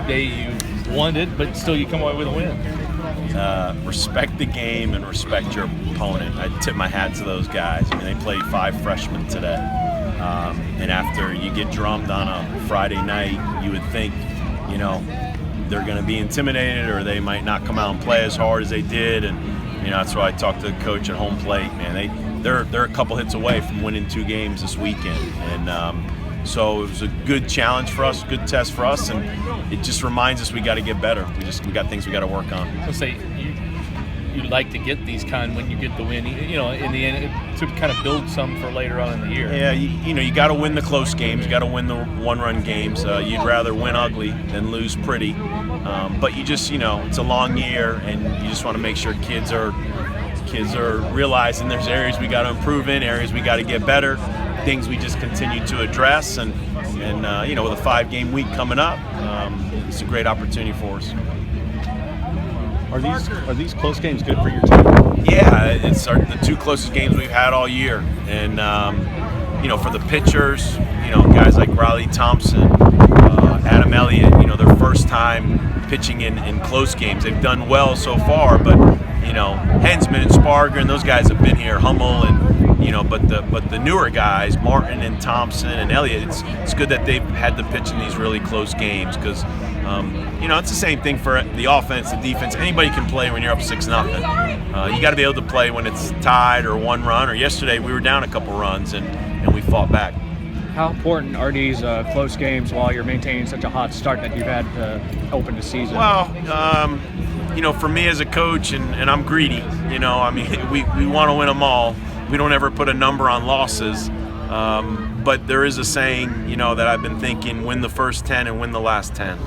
day you won it, but still you come away with a win. Respect the game and respect your opponent. I tip my hat to those guys. I mean, they played 5 freshmen today. And after you get drummed on a Friday night, you would think, you know, they're going to be intimidated or they might not come out and play as hard as they did. And, you know, that's why I talked to the coach at home plate. Man, they're a couple hits away from winning 2 games this weekend. And so it was a good challenge for us, good test for us, and it just reminds us we got to get better. We got things we got to work on. I'll say you like to get these when you get the win, you know, in the end to kind of build some for later on in the year. Yeah, you got to win the close games. You got to win the one-run games. You'd rather win ugly than lose pretty. But you just, you know, it's a long year, and you just want to make sure kids are realizing there's areas we got to improve in, areas we got to get better, things we just continue to address, and you know, with a 5-game week coming up, it's a great opportunity for us. Are these close games good for your team? Yeah, it's the 2 closest games we've had all year, and you know, for the pitchers, you know, guys like Riley Thompson, Adam Elliott, you know, their first time pitching in close games. They've done well so far, but you know, Hensman and Sparger and those guys have been here, Hummel, and you know, but the newer guys, Martin and Thompson and Elliott, it's good that they've had to pitch in these really close games because you know, it's the same thing for the offense, the defense. Anybody can play when you're up 6-0. You got to be able to play when it's tied or 1 run. Or yesterday we were down a couple runs and we fought back. How important are these close games while you're maintaining such a hot start that you've had to open the season? Well, you know, for me as a coach, and I'm greedy, you know, I mean, we want to win them all. We don't ever put a number on losses. But there is a saying, you know, that I've been thinking, win the first 10 and win the last 10.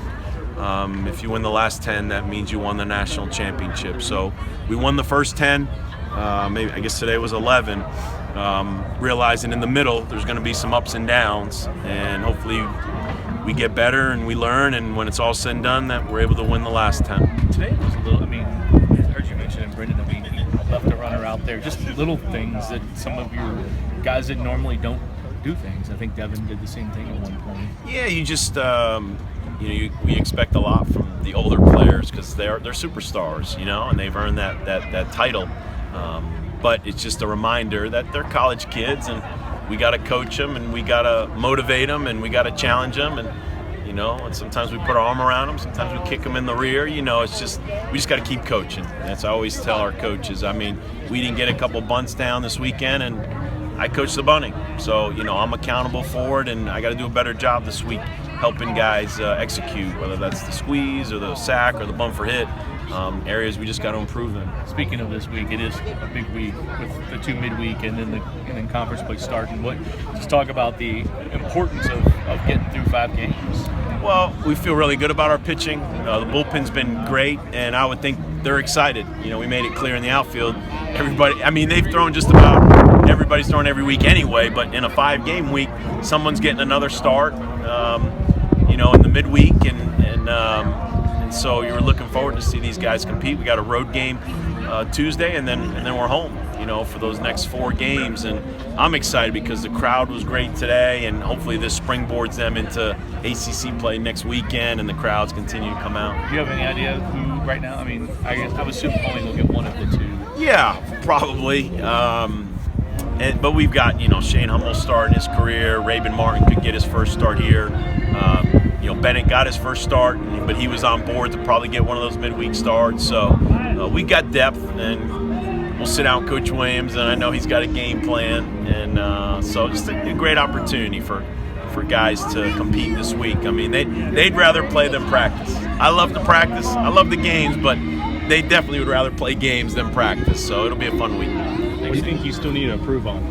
If you win the last 10, that means you won the national championship. So we won the first 10. Maybe I guess today was 11. Realizing in the middle there's going to be some ups and downs, and hopefully we get better and we learn, and when it's all said and done, that we're able to win the last 10. Today was a little, I mean, I heard you mention it, Brendan, I mean, he left a runner out there, just little things that some of your guys that normally don't do things. I think Devin did the same thing at one point. Yeah, you just, you know, we expect a lot from the older players because they're superstars, you know, and they've earned that title. But it's just a reminder that they're college kids, and we got to coach them, and we got to motivate them, and we got to challenge them, and you know, and sometimes we put our arm around them, sometimes we kick them in the rear. You know, it's just we just got to keep coaching. That's I always tell our coaches. I mean, we didn't get a couple bunts down this weekend, and I coached the bunting, so you know I'm accountable for it, and I got to do a better job this week helping guys execute, whether that's the squeeze or the sack or the bump for hit. Areas we just got to improve in. Speaking of this week, it is a big week with the 2 midweek and then conference play starting. Just talk about the importance of getting through 5 games. Well, we feel really good about our pitching. The bullpen's been great, and I would think they're excited. You know, we made it clear in the outfield. Everybody, I mean, they've thrown just about everybody's thrown every week anyway, but in a 5-game week, someone's getting another start. You know, in the midweek, and so you're looking forward to see these guys compete. We got a road game Tuesday, and then we're home, you know, for those next 4 games. And I'm excited because the crowd was great today, and hopefully this springboards them into ACC play next weekend, and the crowds continue to come out. Do you have any idea who right now? I mean, I guess I would assume Pauling will get one of the 2. Yeah, probably. But we've got, you know, Shane Hummel starting his career. Rabin Martin could get his first start here. You know, Bennett got his first start, but he was on board to probably get one of those midweek starts. So we got depth, and we'll sit down Coach Williams, and I know he's got a game plan. And so just a great opportunity for guys to compete this week. I mean, they'd rather play than practice. I love to practice. I love the games, but they definitely would rather play games than practice. So it'll be a fun week. What do you think you still need to improve on?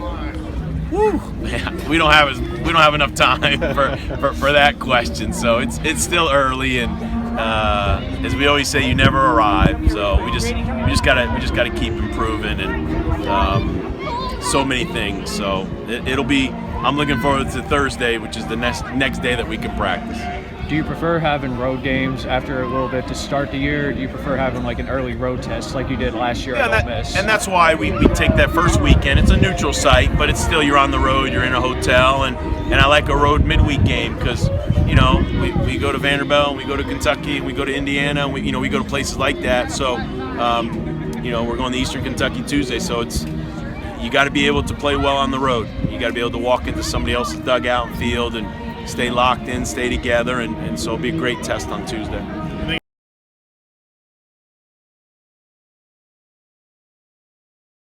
Woo, man, we don't have enough time for that question. So it's still early, and as we always say, you never arrive. So we just gotta keep improving, and so many things. So it'll be. I'm looking forward to Thursday, which is the next day that we can practice. Do you prefer having road games after a little bit to start the year? Or do you prefer having like an early road test like you did last year at Ole Miss? And that's why we take that first weekend. It's a neutral site, but it's still you're on the road, you're in a hotel, and I like a road midweek game because you know, we go to Vanderbilt, we go to Kentucky, we go to Indiana, we go to places like that. So, you know, we're going to Eastern Kentucky Tuesday. So you got to be able to play well on the road. You got to be able to walk into somebody else's dugout and field and stay locked in, stay together, and so it'll be a great test on Tuesday. I think